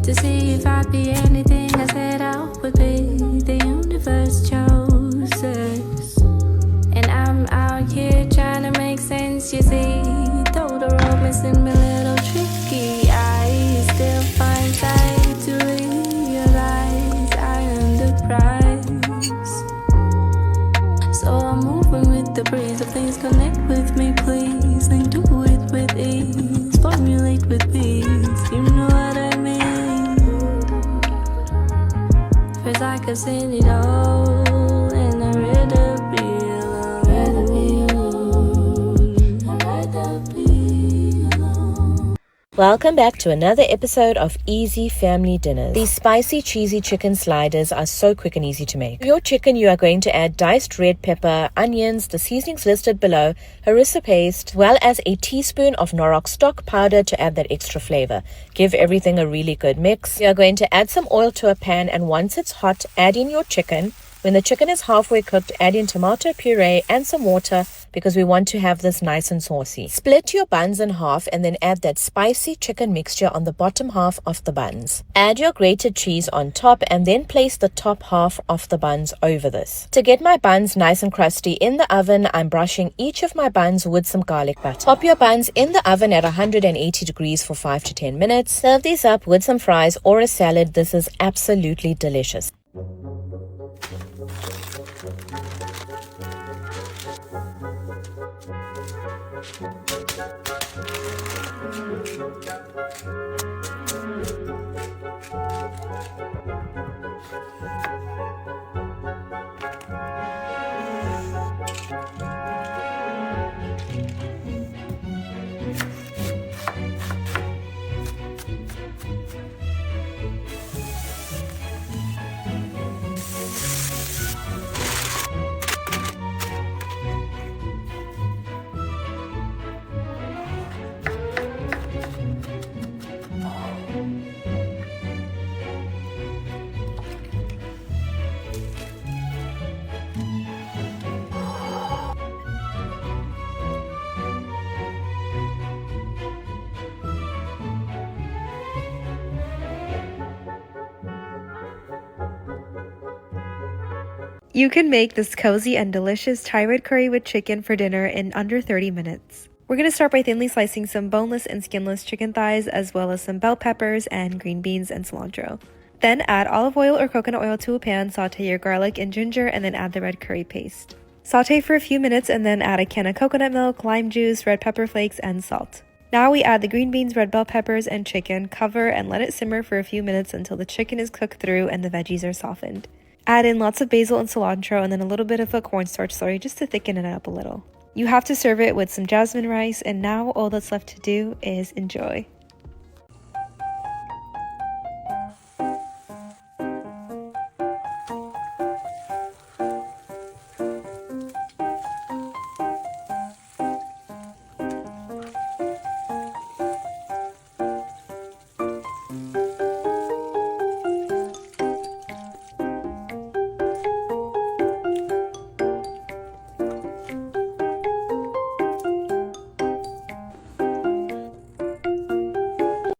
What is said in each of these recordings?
to see if I'd be anything I said I would be. The universe chose us, and I'm out here trying to make sense, you see. Though the road may seem a little tricky, I still find time to realize I am the prize. So I'm moving with the breeze, so please connect with me, please. And do it with ease, formulate with peace. You know what I mean? First I could send it all, and I'd rather be alone. I'd rather be alone. Welcome back to another episode of Easy Family Dinners. These spicy, cheesy chicken sliders are so quick and easy to make. For your chicken, you are going to add diced red pepper, onions, the seasonings listed below, harissa paste, as well as a teaspoon of Norok stock powder to add that extra flavor. Give everything a really good mix. You are going to add some oil to a pan, and once it's hot, add in your chicken. When the chicken is halfway cooked, add in tomato puree and some water because we want to have this nice and saucy. Split your buns in half and then add that spicy chicken mixture on the bottom half of the buns. Add your grated cheese on top and then place the top half of the buns over this. To get my buns nice and crusty in the oven, I'm brushing each of my buns with some garlic butter. Pop your buns in the oven at 180 degrees for 5 to 10 minutes. Serve these up with some fries or a salad. This is absolutely delicious. You can make this cozy and delicious Thai red curry with chicken for dinner in under 30 minutes. We're going to start by thinly slicing some boneless and skinless chicken thighs, as well as some bell peppers and green beans and cilantro. Then add olive oil or coconut oil to a pan, saute your garlic and ginger, and then add the red curry paste. Saute for a few minutes and then add a can of coconut milk, lime juice, red pepper flakes, and salt. Now we add the green beans, red bell peppers, and chicken, cover and let it simmer for a few minutes until the chicken is cooked through and the veggies are softened. Add in lots of basil and cilantro and then a little bit of a cornstarch slurry just to thicken it up a little. You have to serve it with some jasmine rice, and now all that's left to do is enjoy.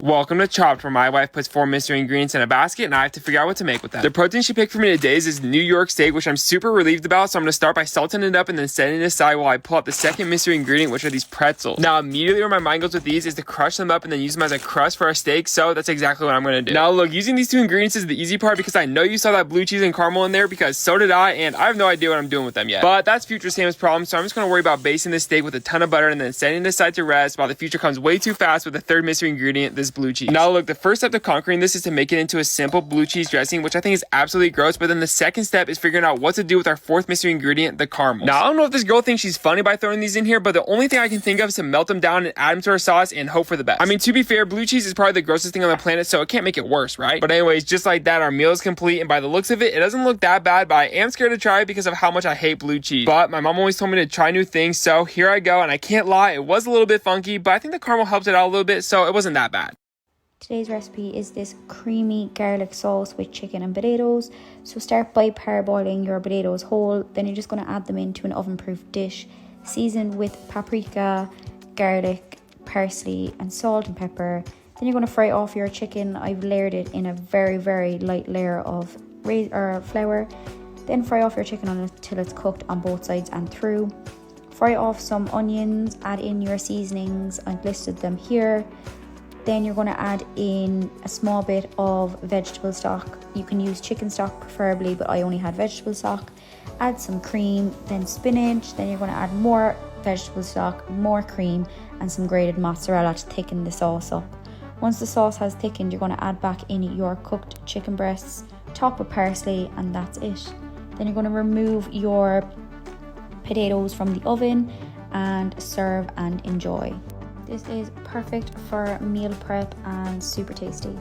Welcome to Chopped, where my wife puts 4 mystery ingredients in a basket and I have to figure out what to make with them. The protein she picked for me today is this New York steak, which I'm super relieved about, so I'm going to start by salting it up and then setting it aside while I pull out the second mystery ingredient, which are these pretzels. Now, immediately where my mind goes with these is to crush them up and then use them as a crust for our steak, so that's exactly what I'm going to do. Now, look, using these 2 ingredients is the easy part because I know you saw that blue cheese and caramel in there, because so did I, and I have no idea what I'm doing with them yet. But that's future Sam's problem, so I'm just going to worry about basting this steak with a ton of butter and then setting it aside to rest while the future comes way too fast with the third mystery ingredient, this blue cheese. Now, look, the first step to conquering this is to make it into a simple blue cheese dressing, which I think is absolutely gross, but then the second step is figuring out what to do with our fourth mystery ingredient, the caramel. Now, I don't know if this girl thinks she's funny by throwing these in here, but the only thing I can think of is to melt them down and add them to our sauce and hope for the best. I mean, to be fair, blue cheese is probably the grossest thing on the planet, so it can't make it worse, right? But anyways, just like that, our meal is complete, and by the looks of it, it doesn't look that bad, but I am scared to try it because of how much I hate blue cheese. But my mom always told me to try new things, so here I go, and I can't lie, it was a little bit funky, but I think the caramel helped it out a little bit, so it wasn't that bad. Today's recipe is this creamy garlic sauce with chicken and potatoes. So start by parboiling your potatoes whole, then you're just going to add them into an oven-proof dish, seasoned with paprika, garlic, parsley and salt and pepper. Then you're going to fry off your chicken. I've layered it in a very light layer of flour. Then fry off your chicken until it's cooked on both sides and through. Fry off some onions, add in your seasonings. I've listed them here. Then you're going to add in a small bit of vegetable stock. You can use chicken stock preferably, but I only had vegetable stock. Add some cream, then spinach. Then you're going to add more vegetable stock, more cream, and some grated mozzarella to thicken the sauce up. Once the sauce has thickened, you're going to add back in your cooked chicken breasts, top with parsley, and that's it. Then you're going to remove your potatoes from the oven and serve and enjoy. This is perfect for meal prep and super tasty.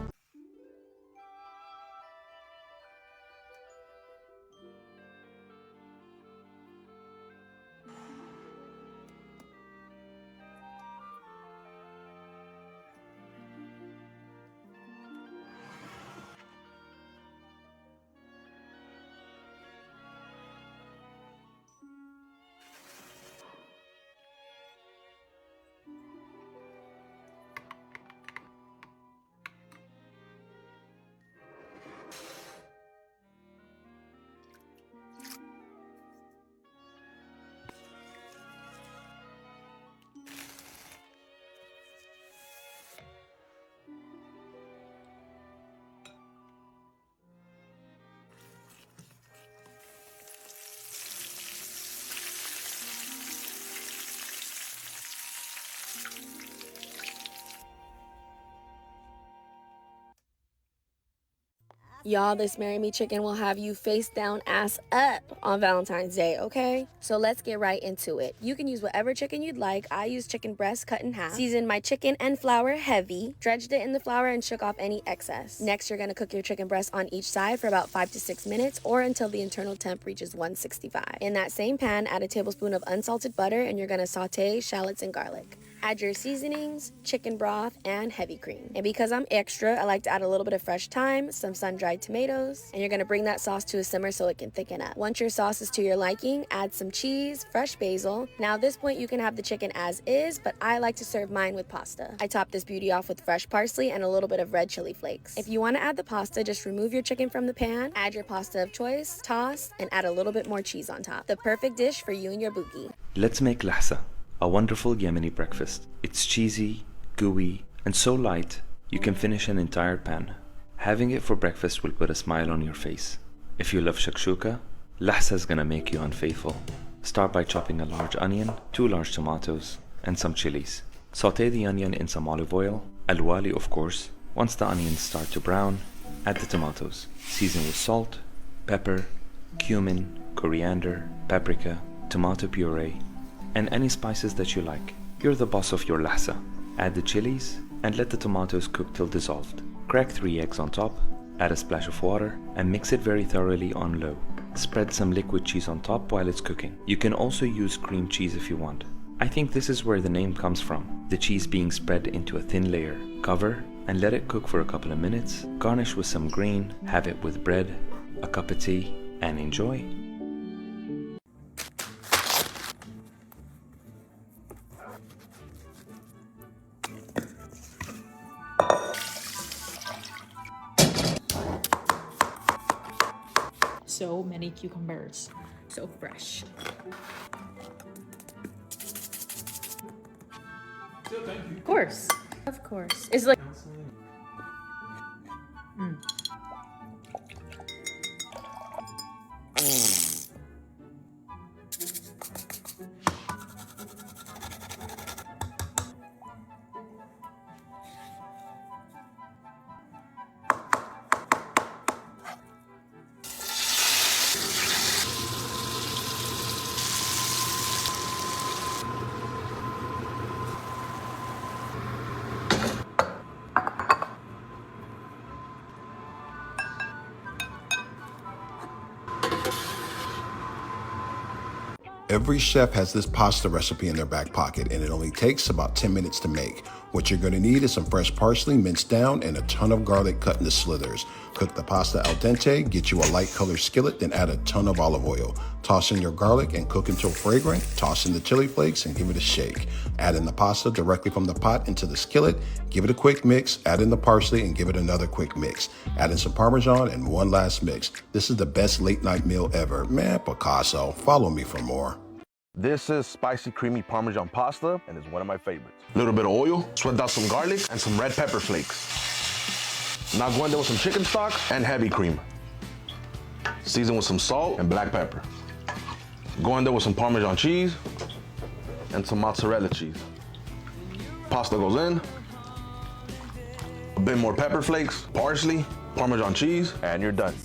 Y'all, this Marry Me chicken will have you face down, ass up on Valentine's Day, okay? So let's get right into it. You can use whatever chicken you'd like. I used chicken breast cut in half. Seasoned my chicken and flour heavy. Dredged it in the flour and shook off any excess. Next, you're gonna cook your chicken breast on each side for about 5 to 6 minutes or until the internal temp reaches 165. In that same pan, add a tablespoon of unsalted butter and you're gonna saute shallots and garlic. Add your seasonings, chicken broth, and heavy cream. And because I'm extra, I like to add a little bit of fresh thyme, some sun-dried tomatoes, and you're gonna bring that sauce to a simmer so it can thicken up. Once your sauce is to your liking, add some cheese, fresh basil. Now at this point, you can have the chicken as is, but I like to serve mine with pasta. I top this beauty off with fresh parsley and a little bit of red chili flakes. If you wanna add the pasta, just remove your chicken from the pan, add your pasta of choice, toss, and add a little bit more cheese on top. The perfect dish for you and your boogie. Let's make lahsa, a wonderful Yemeni breakfast. It's cheesy, gooey, and so light you can finish an entire pan. Having it for breakfast will put a smile on your face. If you love shakshuka, lahsa is gonna make you unfaithful. Start by chopping a large onion, 2 large tomatoes, and some chilies. Saute the onion in some olive oil, alwali of course. Once the onions start to brown, add the tomatoes. Season with salt, pepper, cumin, coriander, paprika, tomato puree, and any spices that you like. You're the boss of your lahsa. Add the chilies and let the tomatoes cook till dissolved. Crack 3 eggs on top, add a splash of water, and mix it very thoroughly on low. Spread some liquid cheese on top while it's cooking. You can also use cream cheese if you want. I think this is where the name comes from, the cheese being spread into a thin layer. Cover and let it cook for a couple of minutes. Garnish with some green, have it with bread, a cup of tea, and enjoy. So many cucumbers, so fresh. Of course, of course. It's like Every chef has this pasta recipe in their back pocket, and it only takes about 10 minutes to make. What you're going to need is some fresh parsley minced down and a ton of garlic cut into slithers. Cook the pasta al dente, get you a light colored skillet, then add a ton of olive oil. Toss in your garlic and cook until fragrant. Toss in the chili flakes and give it a shake. Add in the pasta directly from the pot into the skillet. Give it a quick mix. Add in the parsley and give it another quick mix. Add in some Parmesan and one last mix. This is the best late night meal ever. Man, Picasso, follow me for more. This is spicy creamy Parmesan pasta and it's one of my favorites. A little bit of oil, sweat out some garlic and some red pepper flakes. Now go in there with some chicken stock and heavy cream. Season with some salt and black pepper. Go in there with some Parmesan cheese and some mozzarella cheese. Pasta goes in. A bit more pepper flakes, parsley, Parmesan cheese, and you're done.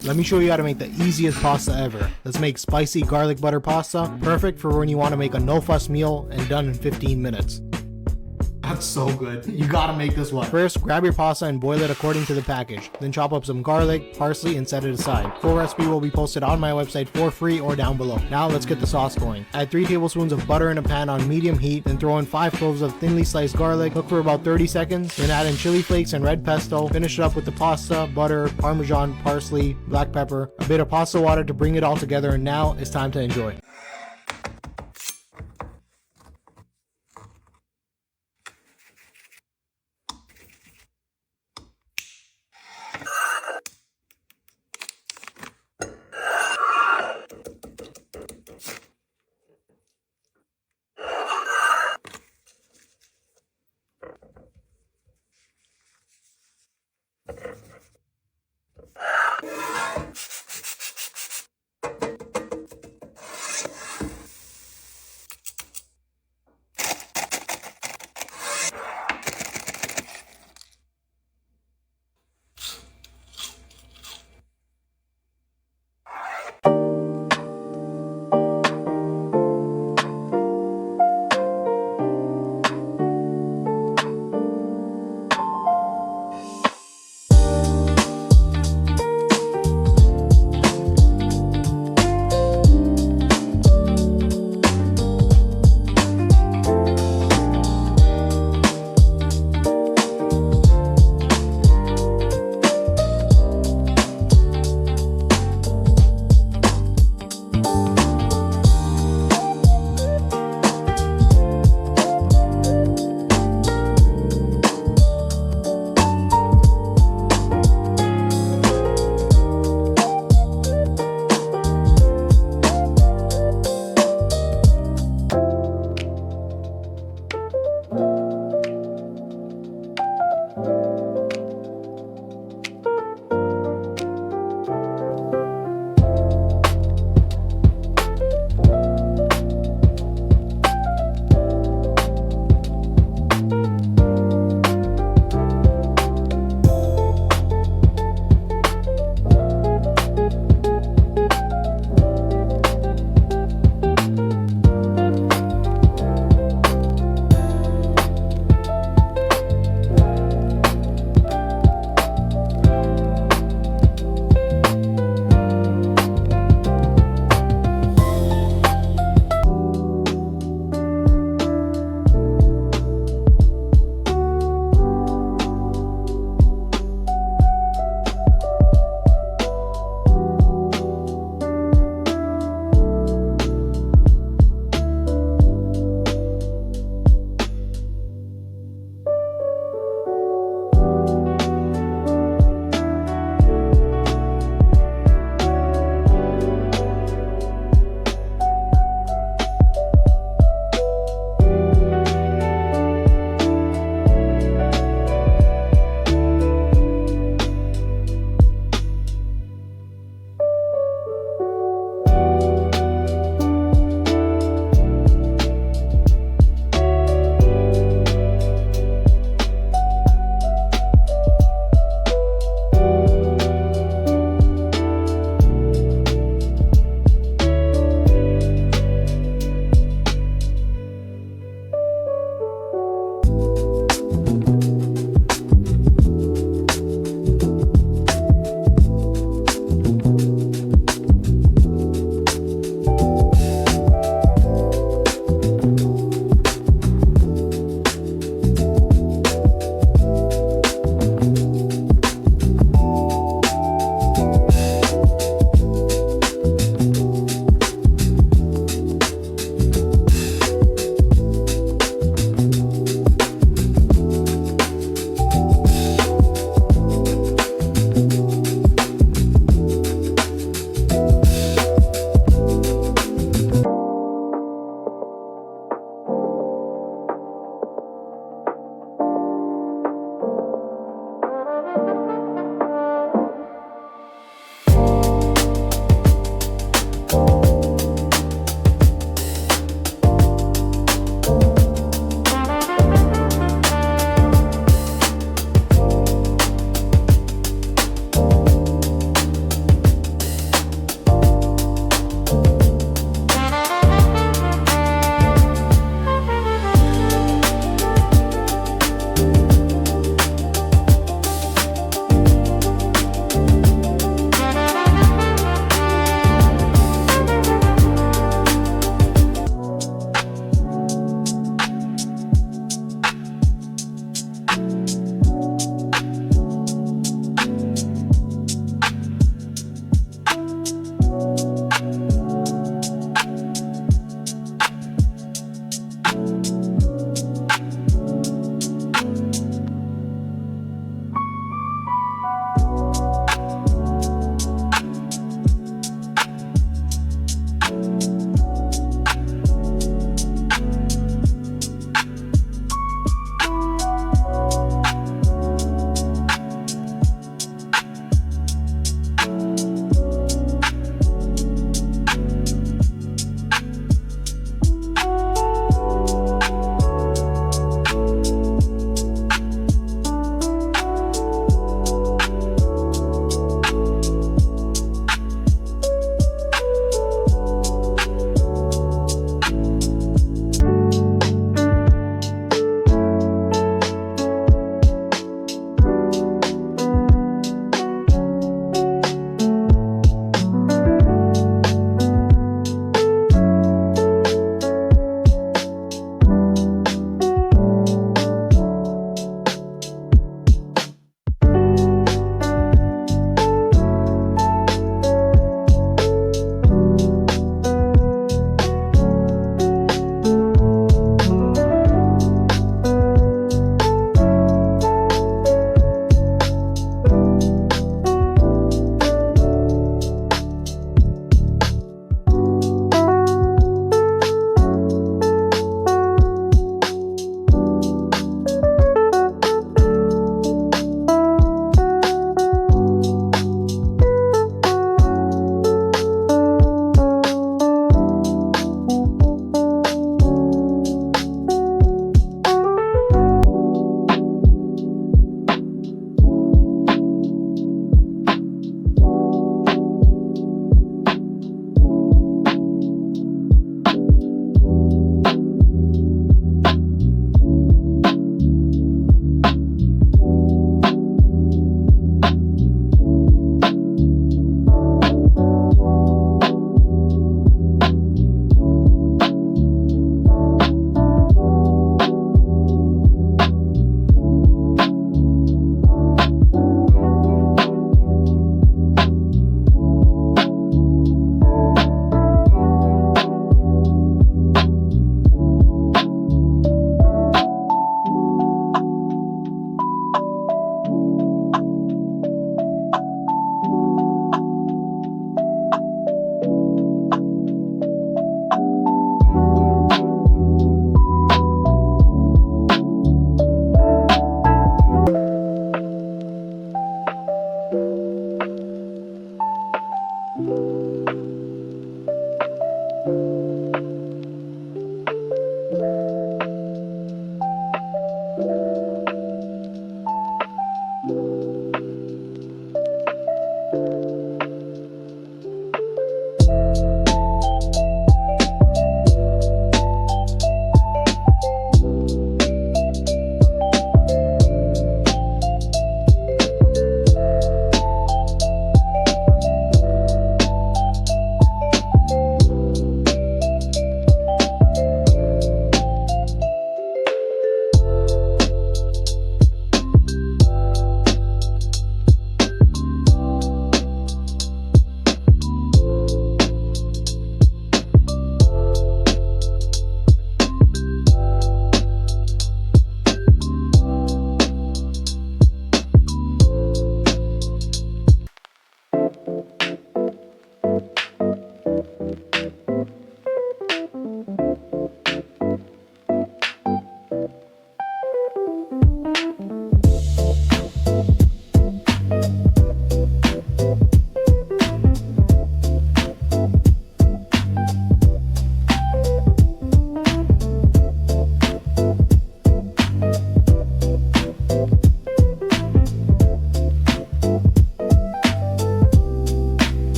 Let me show you how to make the easiest pasta ever. Let's make spicy garlic butter pasta, perfect for when you want to make a no-fuss meal and done in 15 minutes. That's so good. You gotta make this one. First, grab your pasta and boil it according to the package. Then chop up some garlic, parsley, and set it aside. Full recipe will be posted on my website for free or down below. Now let's get the sauce going. Add 3 tablespoons of butter in a pan on medium heat, then throw in 5 cloves of thinly sliced garlic. Cook for about 30 seconds, then add in chili flakes and red pesto. Finish it up with the pasta, butter, Parmesan, parsley, black pepper, a bit of pasta water to bring it all together, and now it's time to enjoy.